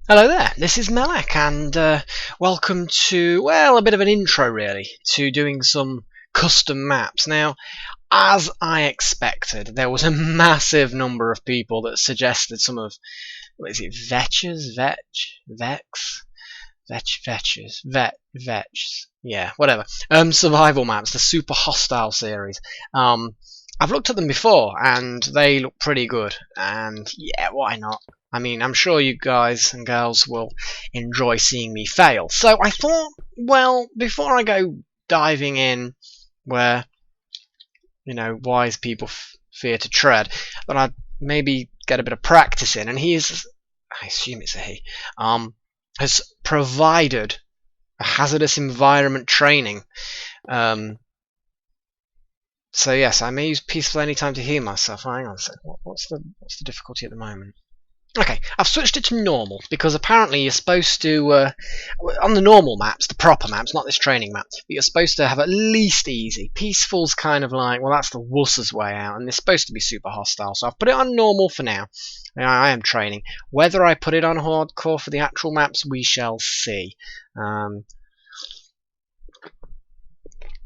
Hello there, this is Melek, and welcome to, well, a bit of an intro really, to doing some custom maps. Now, as I expected, there was a massive number of people that suggested some of, what is it, Vechs, yeah, whatever, survival maps, the Super Hostile series. I've looked at them before, and they look pretty good, and yeah, why not? I mean, I'm sure you guys and girls will enjoy seeing me fail. So I thought, well, before I go diving in where, wise people fear to tread, that I'd maybe get a bit of practice in. And I assume it's a he, has provided a hazardous environment training. So yes, I may use peaceful any time to heal myself. Oh, hang on a sec. What's the difficulty at the moment? Okay, I've switched it to normal because apparently you're supposed to, on the normal maps, the proper maps, not this training map, but you're supposed to have at least easy. Peaceful's kind of like, well, that's the wuss's way out, and it's supposed to be super hostile, so I've put it on normal for now. I am training. Whether I put it on hardcore for the actual maps, we shall see. Oh,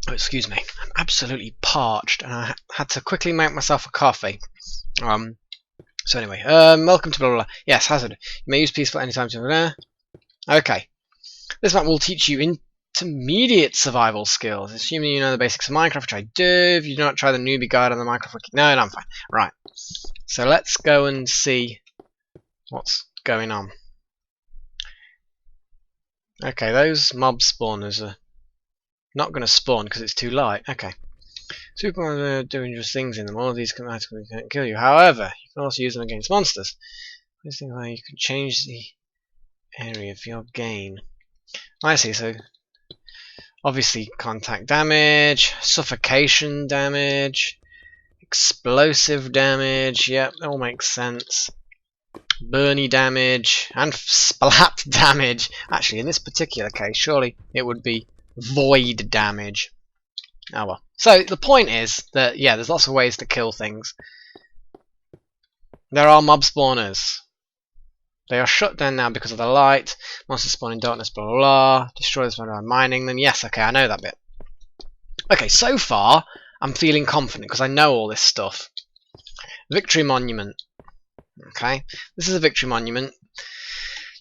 excuse me, I'm absolutely parched, and I had to quickly make myself a coffee. So anyway, welcome to blah blah blah. Yes, hazard. You may use peaceful anytime to. Okay. This map will teach you intermediate survival skills, assuming you know the basics of Minecraft, which I do. If you do not, try the newbie guide on the Minecraft wiki. No, I'm fine. Right. So let's go and see what's going on. Okay, those mob spawners are not going to spawn because it's too light. Okay. Super dangerous things in them. All of these can kill you. However, you can also use them against monsters. This thing where you can change the area for your gain. I see. So obviously contact damage, suffocation damage, explosive damage. Yep, that all makes sense. Burny damage and splat damage. Actually, in this particular case, surely it would be void damage. Oh well. So the point is that, yeah, there's lots of ways to kill things. There are mob spawners. They are shut down now because of the light. Monsters spawn in darkness, blah blah blah. Destroy this by mining them. Yes, okay, I know that bit. Okay, so far I'm feeling confident because I know all this stuff. Victory Monument. Okay, this is a victory monument.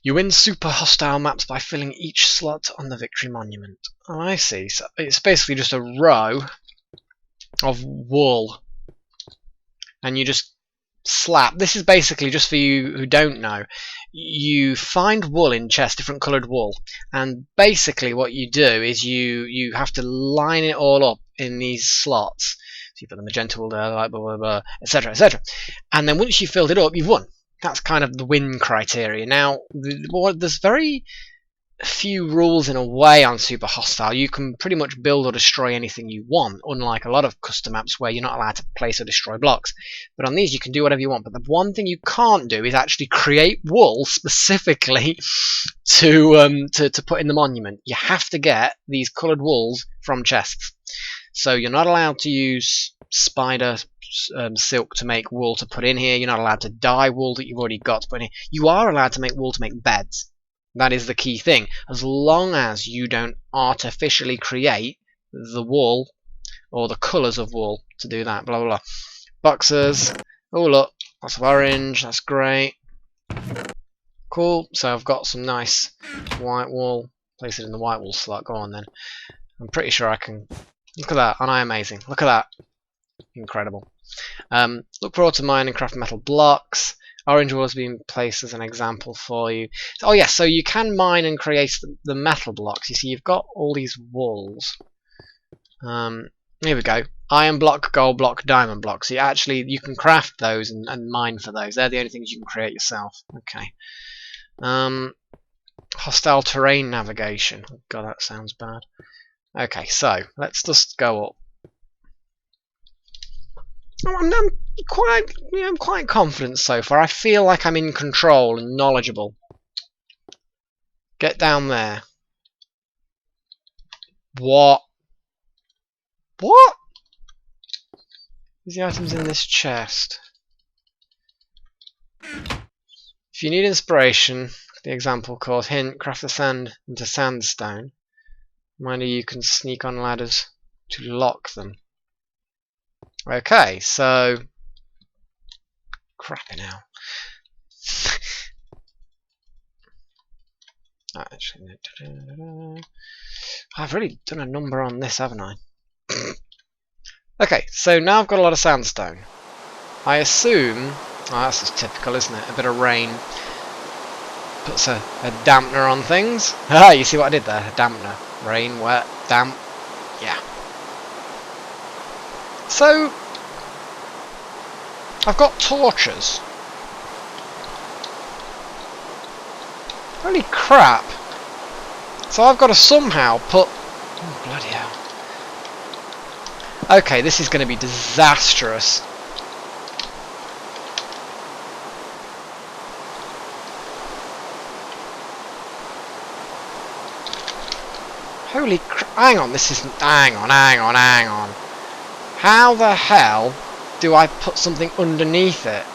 You win super hostile maps by filling each slot on the victory monument. Oh, I see. So it's basically just a row of wool, and you just slap. This is basically, just for you who don't know, you find wool in chests, different coloured wool, and basically what you do is you have to line it all up in these slots. So you put the magenta wool there, like blah blah blah, etc., etc., and then once you've filled it up, you've won. That's kind of the win criteria. Now, there's very few rules in a way on Super Hostile. You can pretty much build or destroy anything you want, unlike a lot of custom maps where you're not allowed to place or destroy blocks. But on these you can do whatever you want. But the one thing you can't do is actually create wool specifically to put in the monument. You have to get these coloured wools from chests. So you're not allowed to use spider silk to make wool to put in here. You're not allowed to dye wool that you've already got to put in here. You are allowed to make wool to make beds. That is the key thing. As long as you don't artificially create the wool or the colours of wool to do that. Blah blah blah. Boxers. Oh look, lots of orange. That's great. Cool. So I've got some nice white wool. Place it in the white wool slot. Go on then. I'm pretty sure I can. Look at that. Aren't I amazing? Look at that. Incredible. Look for auto mine and craft metal blocks. Orange wool has been placed as an example for you. Oh yes, so you can mine and create the metal blocks. You see, you've got all these walls. Here we go. Iron block, gold block, diamond block. So you can craft those and mine for those. They're the only things you can create yourself. Okay. Hostile terrain navigation. Oh, God, that sounds bad. Okay, so let's just go up. I'm quite confident so far. I feel like I'm in control and knowledgeable. Get down there. What? What? Is the items in this chest? If you need inspiration, the example called hint, craft the sand into sandstone. Mind you can sneak on ladders to lock them. Okay, so crappy now. Actually, I've really done a number on this, haven't I? Okay, so now I've got a lot of sandstone. I assume, oh, that's just typical, isn't it? A bit of rain puts a dampener on things. Ah, you see what I did there? A dampener. Rain, wet, damp. Yeah. So, I've got torches. Holy crap. So I've got to somehow put... Oh, bloody hell. Okay, this is going to be disastrous. Holy crap. Hang on, this isn't... Hang on. How the hell do I put something underneath it?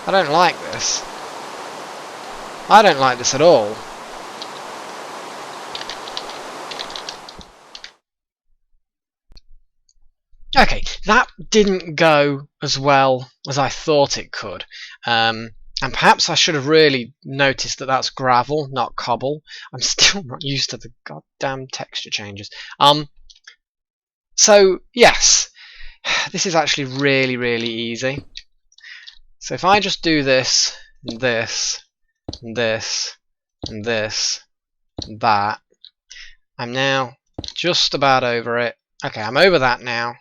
I don't like this. I don't like this at all. Okay, that didn't go as well as I thought it could. And perhaps I should have really noticed that that's gravel, not cobble. I'm still not used to the goddamn texture changes. So, yes. This is actually really, really easy. So if I just do this, and this, and this, and this, and that, I'm now just about over it. Okay, I'm over that now.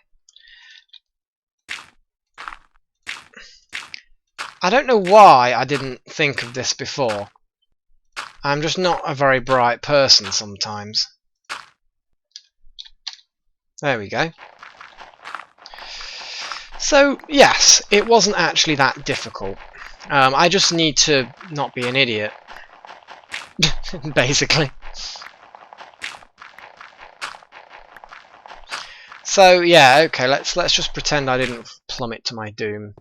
I don't know why I didn't think of this before. I'm just not a very bright person sometimes. There we go. So, yes, it wasn't actually that difficult. I just need to not be an idiot. Basically. So, yeah, okay, let's just pretend I didn't plummet to my doom.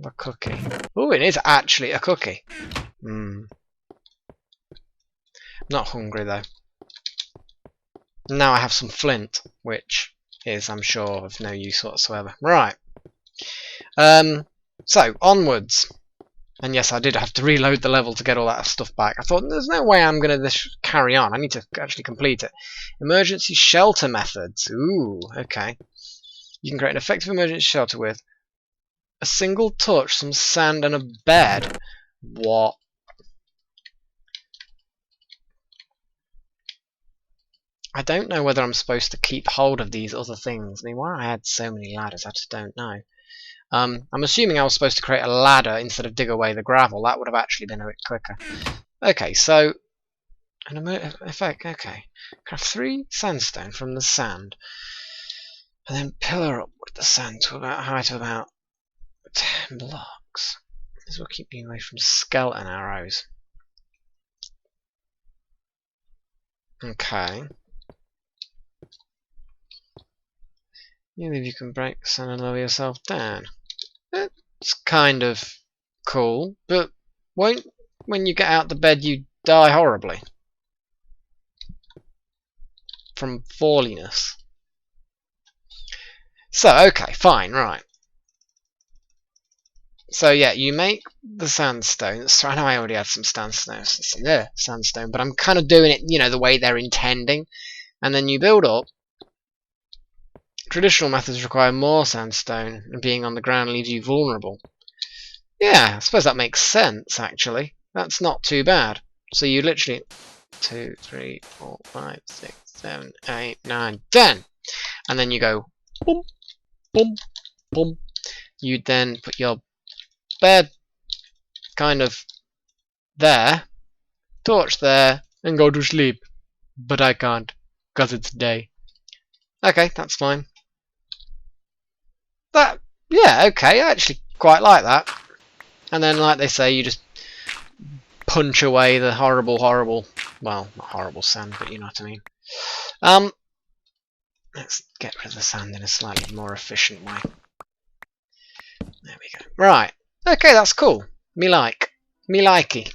A cookie. Oh, it is actually a cookie. I'm not hungry, though. Now I have some flint, which is, I'm sure, of no use whatsoever. Right. So, onwards. And yes, I did have to reload the level to get all that stuff back. I thought, there's no way I'm going to carry on. I need to actually complete it. Emergency shelter methods. Ooh, okay. You can create an effective emergency shelter with a single touch, some sand, and a bed. What? I don't know whether I'm supposed to keep hold of these other things. I mean, why I had so many ladders, I just don't know. I'm assuming I was supposed to create a ladder instead of dig away the gravel. That would have actually been a bit quicker. Okay, so... an effect, okay. Craft 3 sandstone from the sand. And then pillar up with the sand to about height of about 10 blocks. This will keep me away from skeleton arrows. Okay. You believe you can break the sand and lower yourself down. It's kind of cool, but won't when you get out the bed you die horribly from falliness. So, okay, fine, right. So yeah, you make the sandstone. So I know I already had some sandstone, but I'm kind of doing it, you know, the way they're intending. And then you build up. Traditional methods require more sandstone, and being on the ground leaves you vulnerable. Yeah, I suppose that makes sense, actually. That's not too bad. So you literally... 2, 3, 4, 5, 6, 7, 8, 9, 10! And then you go... boom, boom, boom. You then put your bed kind of there, torch there, and go to sleep. But I can't, because it's day. Okay, that's fine. That, yeah, okay, I actually quite like that. And then, like they say, you just punch away the horrible, well, not horrible sand, but you know what I mean. Let's get rid of the sand in a slightly more efficient way. There Right. Okay, that's cool. Me likey.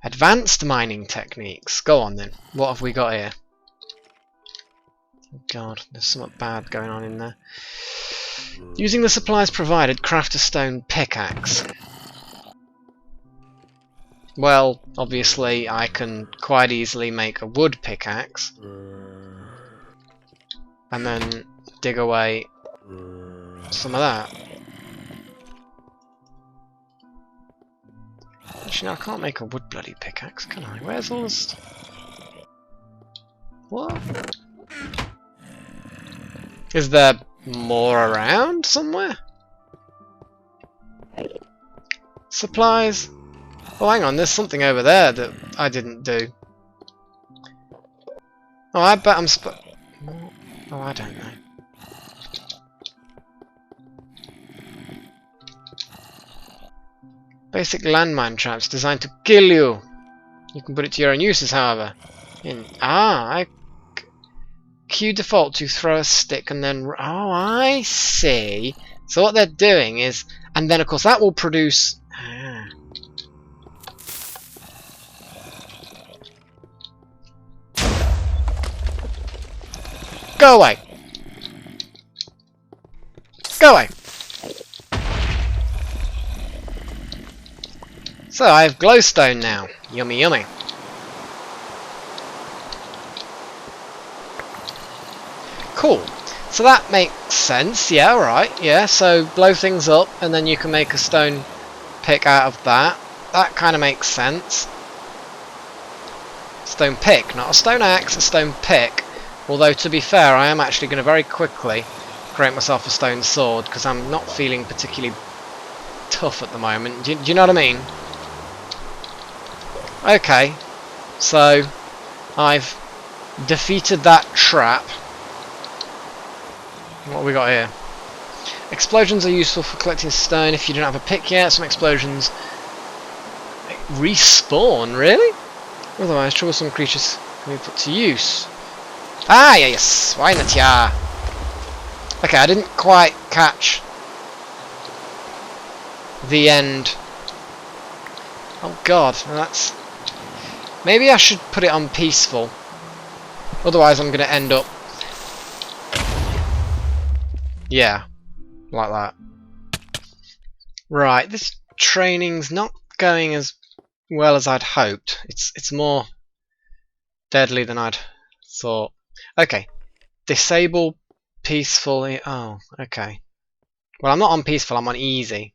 Advanced mining techniques. Go on then. What have we got here? Oh God, there's something bad going on in there. Using the supplies provided, craft a stone pickaxe. Well, obviously I can quite easily make a wood pickaxe and then dig away some of that. Actually, no, I can't make a wood bloody pickaxe, can I? Where's all this? What? Is there more around somewhere? Supplies? Oh, hang on, there's something over there that I didn't do. Oh, I bet I'm oh, I don't know. Basic landmine traps designed to kill you. You can put it to your own uses, however. Q default to throw a stick and then... Oh, I see. So what they're doing is... And then, of course, that will produce... Go away! Go away! So, I have glowstone now. Yummy, yummy. Cool. So that makes sense. Yeah, right. Yeah, so blow things up and then you can make a stone pick out of that. That kind of makes sense. Stone pick, not a stone axe, a stone pick. Although, to be fair, I am actually going to very quickly create myself a stone sword because I'm not feeling particularly tough at the moment. Do you know what I mean? Okay, so I've defeated that trap. What have we got here? Explosions are useful for collecting stone if you don't have a pick yet. Some explosions respawn, really? Otherwise, troublesome creatures can be put to use. Ah, yes, why not, yeah. Okay, I didn't quite catch the end. Oh God, that's... Maybe I should put it on peaceful. Otherwise, I'm going to end up... Yeah, like that. Right, this training's not going as well as I'd hoped. It's more deadly than I'd thought. Okay, disable peacefully. Oh, okay. Well, I'm not on peaceful, I'm on easy.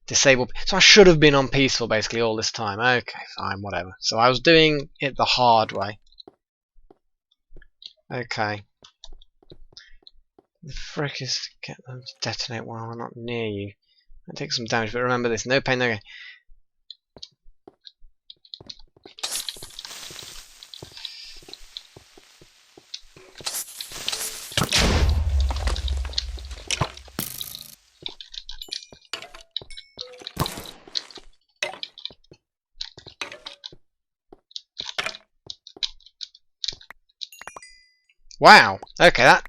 Disable. So I should have been on peaceful basically all this time. Okay, fine, whatever. So I was doing it the hard way. Okay. The frick is to get them to detonate while I'm not near you. That takes some damage, but remember this: no pain, no gain. Wow. Okay, that.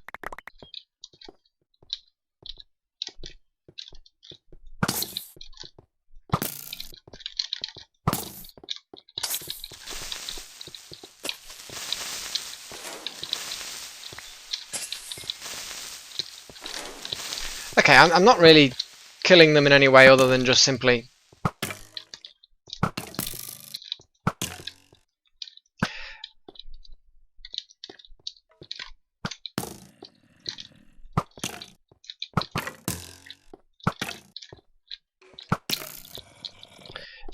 Okay, I'm not really killing them in any way other than just simply...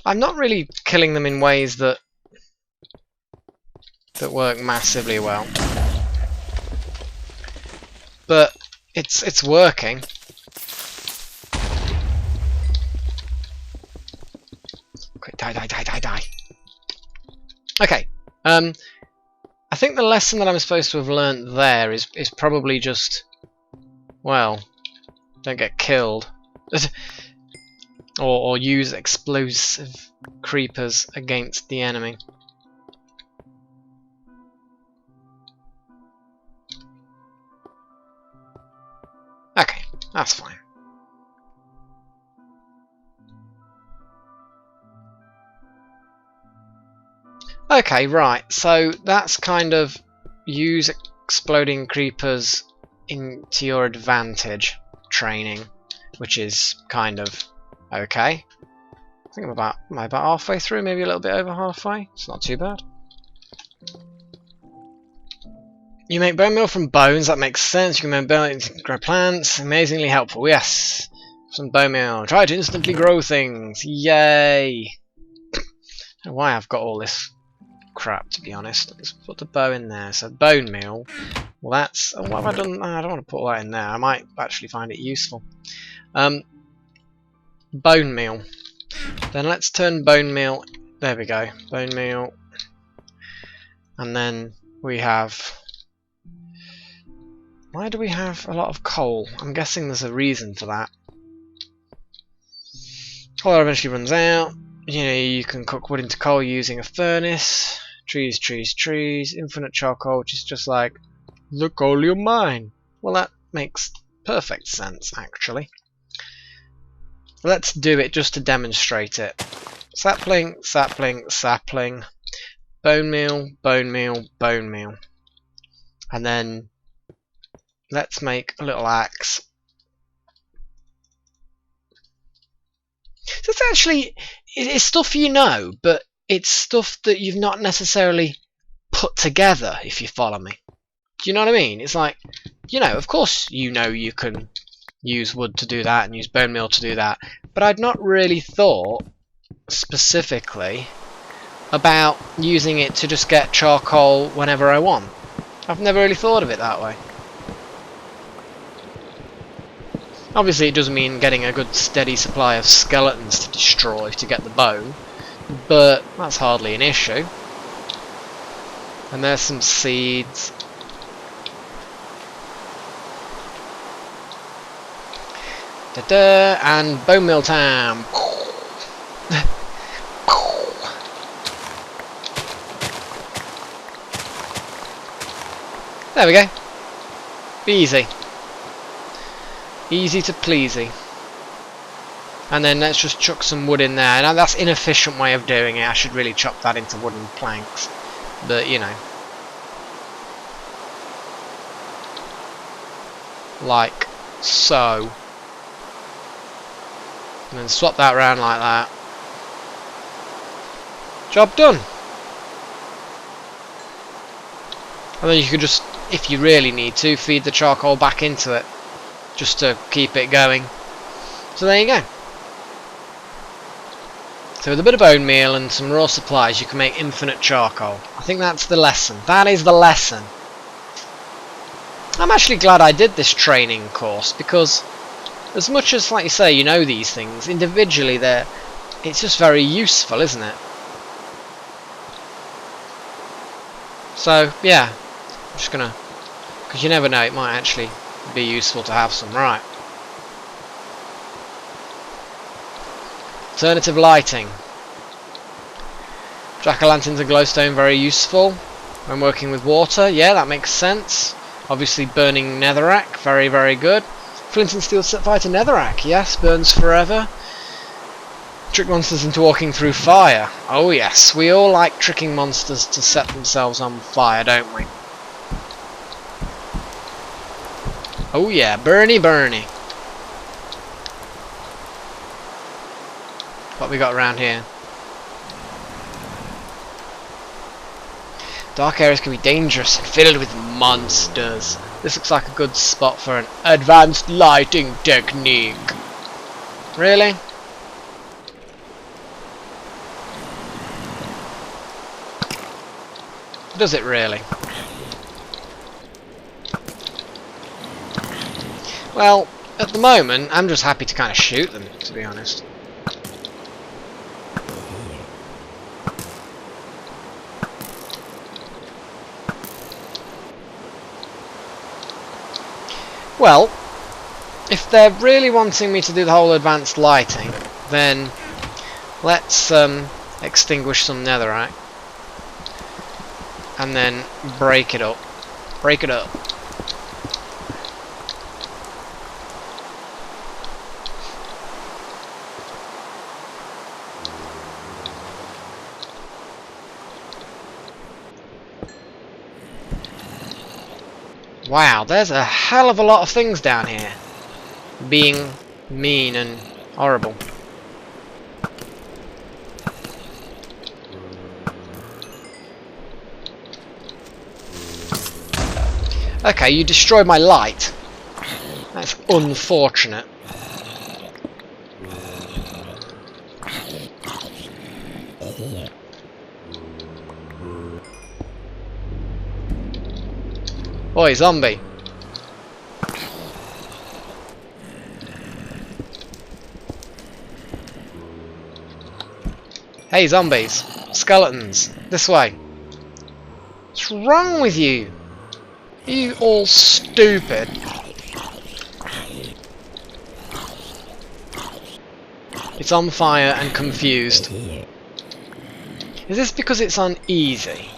I'm not really killing them in ways that work massively well. But it's working. Quick, die. Okay. I think the lesson that I'm supposed to have learnt there is probably just, well, don't get killed. or use explosive creepers against the enemy. Okay. That's fine. Okay, right, so that's kind of use exploding creepers into your advantage training, which is kind of okay. I think am I about halfway through, maybe a little bit over halfway. It's not too bad. You make bone meal from bones, that makes sense. You can make bone to grow plants, amazingly helpful, yes. Some bone meal, try to instantly grow things, yay! I don't know why I've got all this crap, to be honest. Let's put the bow in there. So bone meal. Well, that's. Oh, what have I done? I don't want to put all that in there. I might actually find it useful. Bone meal. Then let's turn bone meal. There we go. Bone meal. And then we have. Why do we have a lot of coal? I'm guessing there's a reason for that. Coal eventually runs out. You know, you can cook wood into coal using a furnace. Trees, trees, trees. Infinite charcoal, which is just like the coal you mine. Well, that makes perfect sense, actually. Let's do it just to demonstrate it. Sapling, sapling, sapling. Bone meal, bone meal, bone meal. And then let's make a little axe. So it's actually, it's stuff you know, but it's stuff that you've not necessarily put together, if you follow me. Do you know what I mean? It's like, you know, of course you know you can use wood to do that and use bone meal to do that, but I'd not really thought specifically about using it to just get charcoal whenever I want. I've never really thought of it that way. Obviously it doesn't mean getting a good steady supply of skeletons to destroy to get the bone, but that's hardly an issue. And there's some seeds. Da-da, and bone meal time. There we go. Easy. Easy to pleasy. And then let's just chuck some wood in there. Now that's an inefficient way of doing it. I should really chop that into wooden planks. But, you know. Like so. And then swap that around like that. Job done. And then you could just, if you really need to, feed the charcoal back into it. Just to keep it going. So there you go. So with a bit of bone meal and some raw supplies you can make infinite charcoal. I think that's the lesson. That is the lesson. I'm actually glad I did this training course, because as much as, like you say, you know these things, individually it's just very useful, isn't it? So yeah, I'm just gonna, because you never know, it might actually be useful to have some. Right. Alternative lighting. Jack-o'-lanterns and glowstone, very useful when working with water. Yeah, that makes sense. Obviously burning netherrack, very, very good. Flint and steel fighter netherrack, yes, burns forever. Trick monsters into walking through fire. Oh yes, we all like tricking monsters to set themselves on fire, don't we? Oh yeah, burny, burny. What we got around here? Dark areas can be dangerous and filled with monsters. This looks like a good spot for an advanced lighting technique. Really? Does it really? Well, at the moment, I'm just happy to kind of shoot them, to be honest. Well, if they're really wanting me to do the whole advanced lighting, then let's extinguish some netherite. And then break it up. Break it up. Wow, there's a hell of a lot of things down here. Being mean and horrible. Okay, you destroyed my light. That's unfortunate. Oi, zombie. Hey, zombies. Skeletons. This way. What's wrong with you? Are you all stupid? It's on fire and confused. Is this because it's on easy?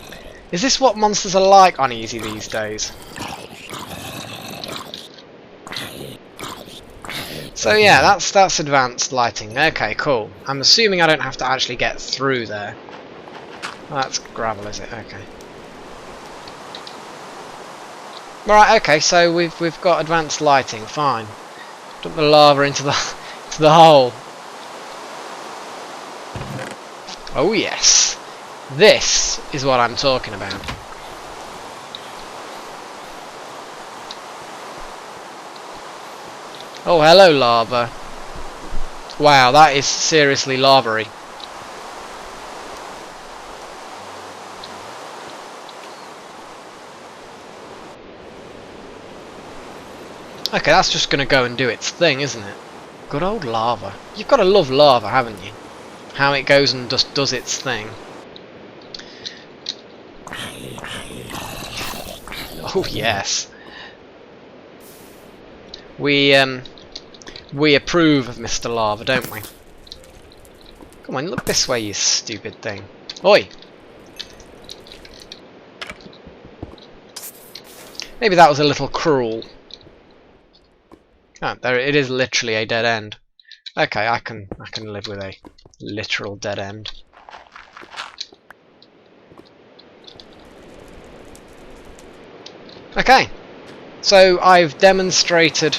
Is this what monsters are like on easy these days? So yeah, that's advanced lighting. Okay, cool. I'm assuming I don't have to actually get through there. That's gravel, is it? Okay. Right. Okay. So we've got advanced lighting. Fine. Dump the lava into the hole. Oh yes. This is what I'm talking about. Oh, hello, lava. Wow, that is seriously lava-y. Okay, that's just going to go and do its thing, isn't it? Good old lava. You've got to love lava, haven't you? How it goes and just does its thing. Oh, yes. We approve of Mr. Lava, don't we? Come on, look this way, you stupid thing. Oi! Maybe that was a little cruel. Ah, there it is, literally a dead end. Okay, I can live with a literal dead end. Okay, so I've demonstrated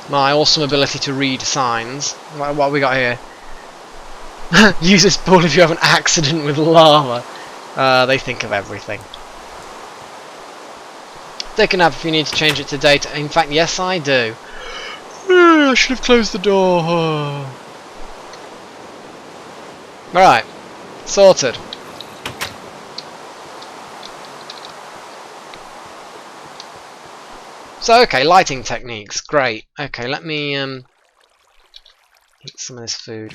my awesome ability to read signs. What have we got here? Use this pool if you have an accident with lava. They think of everything. Take a nap if you need to change it to daytime. In fact, yes, I do. I should have closed the door. Alright, sorted. So, okay, lighting techniques, great. Okay, let me eat some of this food.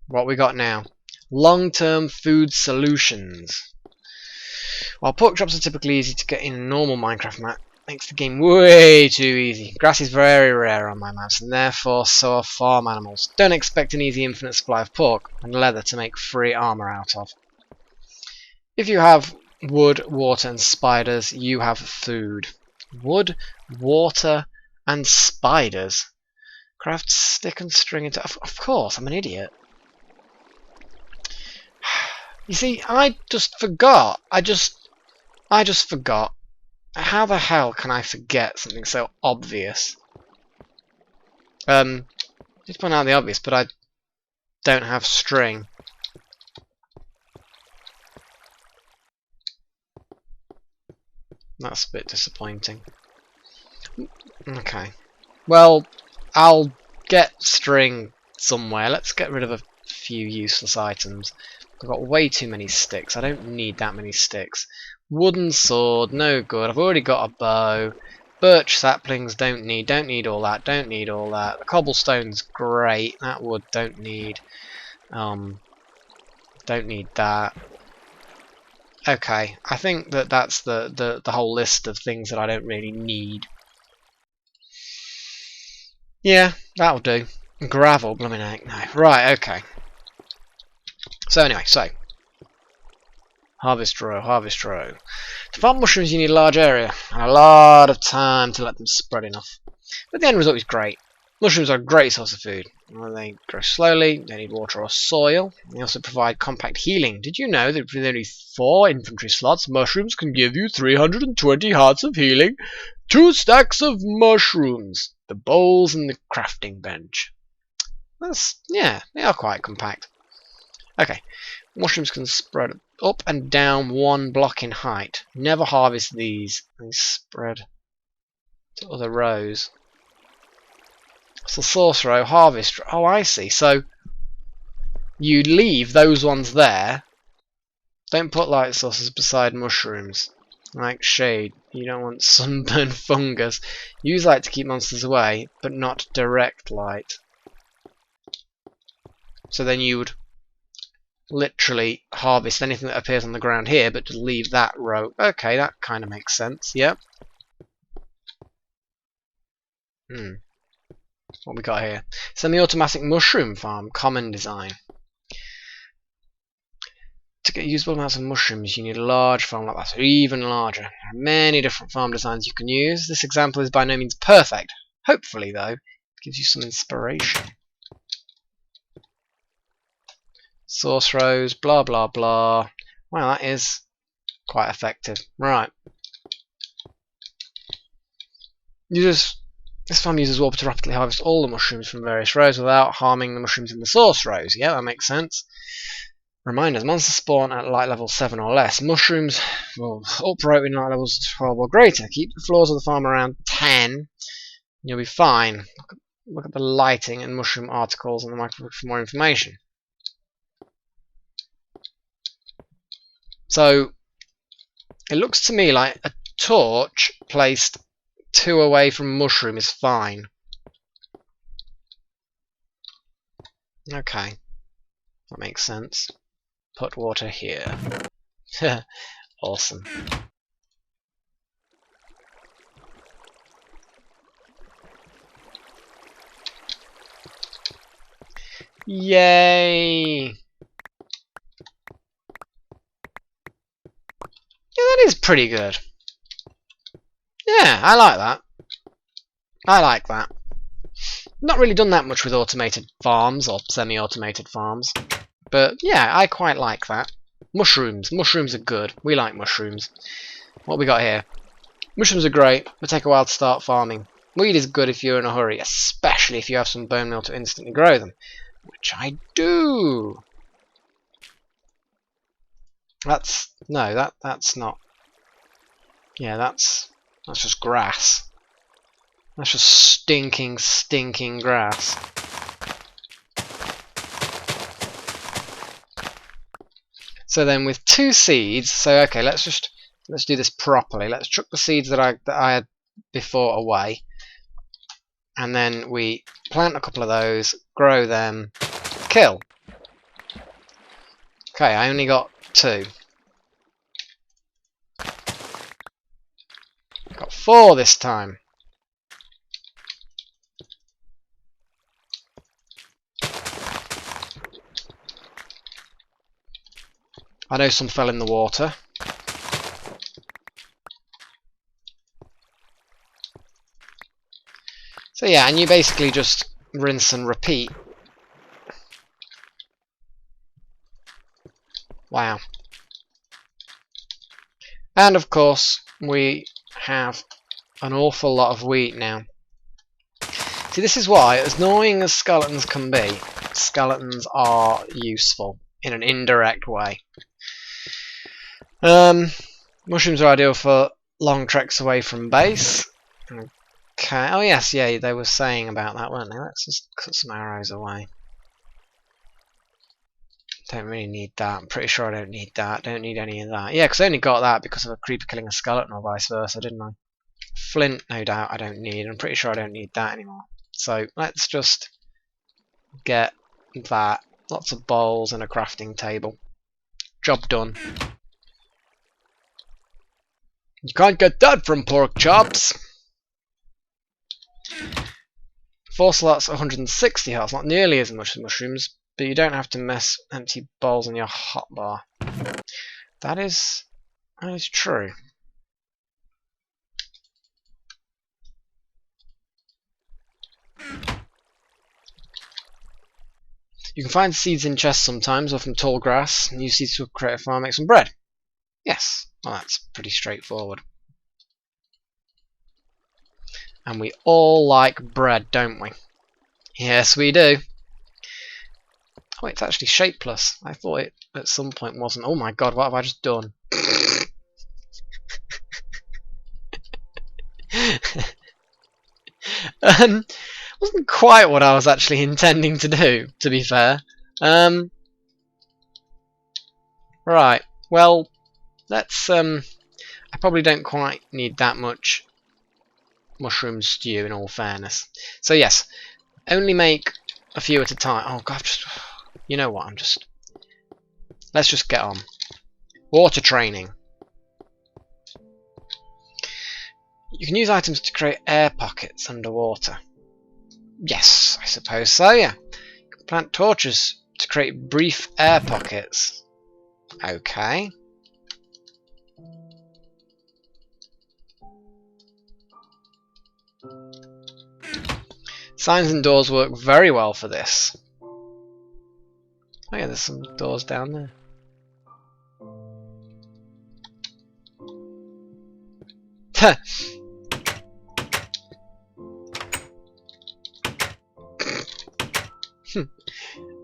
What we got now? Long-term food solutions. While pork chops are typically easy to get in a normal Minecraft map, makes the game way too easy. Grass is very rare on my maps, and therefore so are farm animals. Don't expect an easy infinite supply of pork and leather to make free armor out of. If you have wood, water, and spiders, you have food. Wood, water, and spiders. Craft stick and string into... Of course, I'm an idiot. You see, I just forgot. I just forgot. How the hell can I forget something so obvious? Just point out the obvious, but I don't have string. That's a bit disappointing. Okay. Well, I'll get string somewhere. Let's get rid of a few useless items. I've got way too many sticks. I don't need that many sticks. Wooden sword, no good. I've already got a bow. Birch saplings, don't need all that. Don't need all that. The cobblestone's great. That wood, don't need that. Okay, I think that's the whole list of things that I don't really need. Yeah, that'll do. Gravel, blooming heck, no. Right, okay. So anyway, harvest row, harvest row. To farm mushrooms you need a large area and a lot of time to let them spread enough. But the end result is great. Mushrooms are a great source of food. Well, they grow slowly, they need water or soil. They also provide compact healing. Did you know that with only 4 infantry slots, mushrooms can give you 320 hearts of healing? 2 stacks of mushrooms! The bowls and the crafting bench. Yeah, they are quite compact. Okay, mushrooms can spread up and down 1 block in height. Never harvest these. They spread to other rows. So source row, harvest. Oh, I see. So you leave those ones there. Don't put light sources beside mushrooms. Like shade. You don't want sunburn fungus. Use light to keep monsters away, but not direct light. So then you would literally harvest anything that appears on the ground here, but just leave that row. Okay, that kind of makes sense. Yep. What we got here? Semi-automatic mushroom farm, common design. To get usable amounts of mushrooms, you need a large farm like that, or even larger. There are many different farm designs you can use. This example is by no means perfect. Hopefully, though, it gives you some inspiration. Source rows, blah blah blah. Wow, that is quite effective. Right. This farm uses water to rapidly harvest all the mushrooms from various rows without harming the mushrooms in the source rows. Yeah, that makes sense. Reminders, monsters spawn at light level 7 or less. Mushrooms will upright in light levels 12 or greater. Keep the floors of the farm around 10, and you'll be fine. Look at the lighting and mushroom articles on the microphone for more information. So, it looks to me like a torch placed 2 away from mushroom is fine. Okay, that makes sense. Put water here. Awesome. Yay! Yeah, that is pretty good. Yeah, I like that. I like that. Not really done that much with automated farms or semi-automated farms. But yeah, I quite like that. Mushrooms. Mushrooms are good. We like mushrooms. What we got here? Mushrooms are great, but take a while to start farming. Weed is good if you're in a hurry, especially if you have some bone meal to instantly grow them. Which I do! That's not. Yeah, that's just grass. That's just stinking grass. So then with 2 seeds, so okay, let's do this properly. Let's chuck the seeds that I had before away, and then we plant a couple of those, grow them, kill. Okay, I only got 2. Got 4 this time. I know some fell in the water. So yeah, and you basically just rinse and repeat. Wow. And of course, we have an awful lot of wheat now. See, this is why, as annoying as skeletons can be, skeletons are useful in an indirect way. Mushrooms are ideal for long treks away from base. Okay. Oh yes, yeah, they were saying about that, weren't they? Let's just cut some arrows away. Don't really need that. I'm pretty sure I don't need that. Don't need any of that. Yeah, because I only got that because of a creeper killing a skeleton or vice versa, didn't I? Flint, no doubt, I don't need. I'm pretty sure I don't need that anymore. So let's just get that. Lots of bowls and a crafting table. Job done. You can't get that from pork chops! 4 slots, 160 health, not nearly as much as mushrooms, but you don't have to mess empty bowls in your hotbar. That is true. You can find seeds in chests sometimes, or from tall grass. Use seeds to create a farm, make some bread. Yes, well that's pretty straightforward. And we all like bread, don't we? Yes, we do. Oh, it's actually shapeless. I thought it at some point wasn't. Oh my god, what have I just done? Wasn't quite what I was actually intending to do, to be fair. Right, well, let's, I probably don't quite need that much mushroom stew, in all fairness. So yes, only make a few at a time. Oh god, you know what, let's just get on. Water training. You can use items to create air pockets underwater. Yes, I suppose so, yeah. You can plant torches to create brief air pockets. Okay. Signs and doors work very well for this. Oh yeah, there's some doors down there.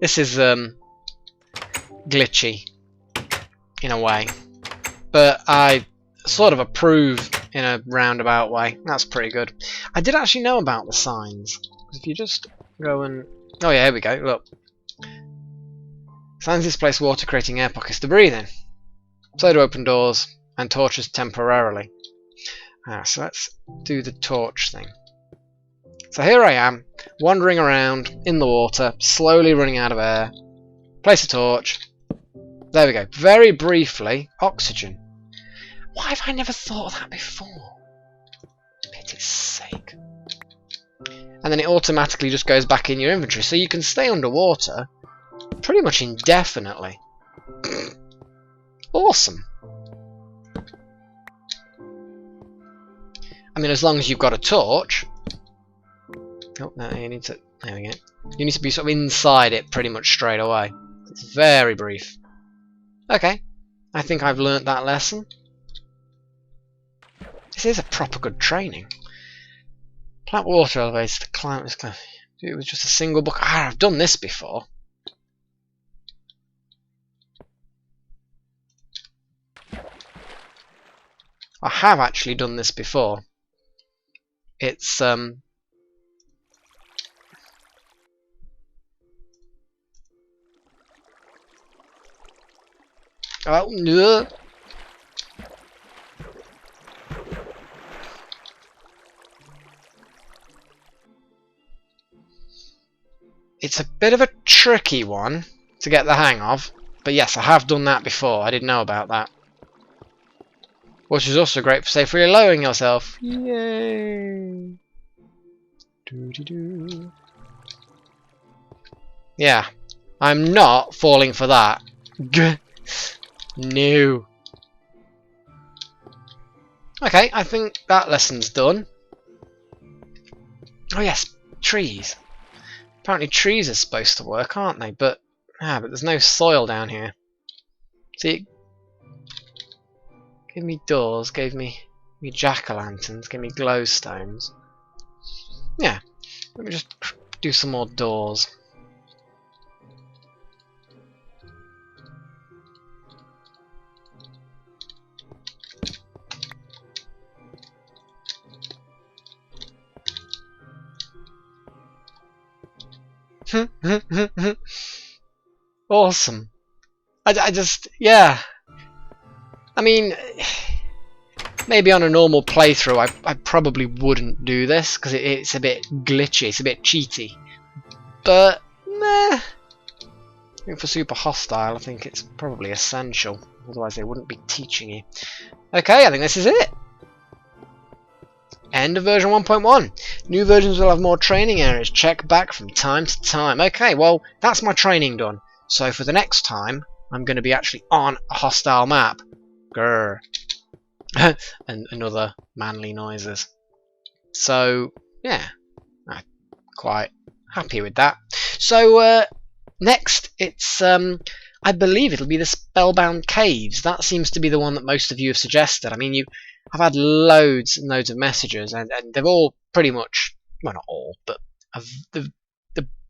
This is glitchy in a way, but I sort of approve in a roundabout way. That's pretty good. I did actually know about the signs. If you just go and... oh yeah, here we go, look. Signs displace water, creating air pockets to breathe in. So do open doors and torches temporarily. So let's do the torch thing. So here I am, wandering around in the water, slowly running out of air. Place a torch. There we go. Very briefly, oxygen. Why have I never thought of that before? Pity's sake. And then it automatically just goes back in your inventory, so you can stay underwater pretty much indefinitely. Awesome. I mean, as long as you've got a torch. Oh, no, you need to... there we go. You need to be sort of inside it pretty much straight away. It's very brief. Okay. I think I've learnt that lesson. This is a proper good training. Plant water elevators to climb this cliff. It was just a single book. Ah, I've done this before. I have actually done this before. It's oh no. It's a bit of a tricky one to get the hang of, but yes, I have done that before. I didn't know about that. Which is also great for safely lowering yourself. Yay! Doo-doo-doo. Yeah, I'm not falling for that. No. Okay, I think that lesson's done. Oh yes, trees. Apparently trees are supposed to work, aren't they? But there's no soil down here. See, gave me doors, gave me jack-o'-lanterns, gave me glowstones. Yeah, let me just do some more doors. Awesome. I just, yeah. I mean, maybe on a normal playthrough I probably wouldn't do this because it's a bit glitchy, it's a bit cheaty. But, meh. I think for Super Hostile I think it's probably essential. Otherwise they wouldn't be teaching you. Okay, I think this is it. End of version 1.1. New versions will have more training areas. Check back from time to time. Okay, well, that's my training done. So for the next time, I'm going to be actually on a hostile map. Grrr. And other manly noises. So, yeah. I'm quite happy with that. So, next, it's I believe it'll be the Spellbound Caves. That seems to be the one that most of you have suggested. I mean, I've had loads and loads of messages, and they've all pretty much, well, not all, but the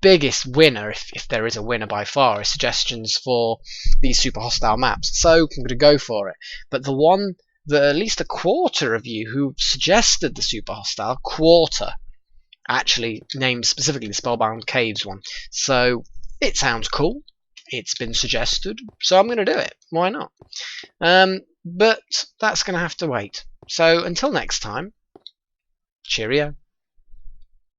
biggest winner, if there is a winner by far, is suggestions for these super hostile maps. So I'm going to go for it. But the one that at least a quarter of you who suggested the super hostile, quarter, actually named specifically the Spellbound Caves one. So it sounds cool. It's been suggested, so I'm going to do it. Why not? But that's going to have to wait. So until next time, cheerio.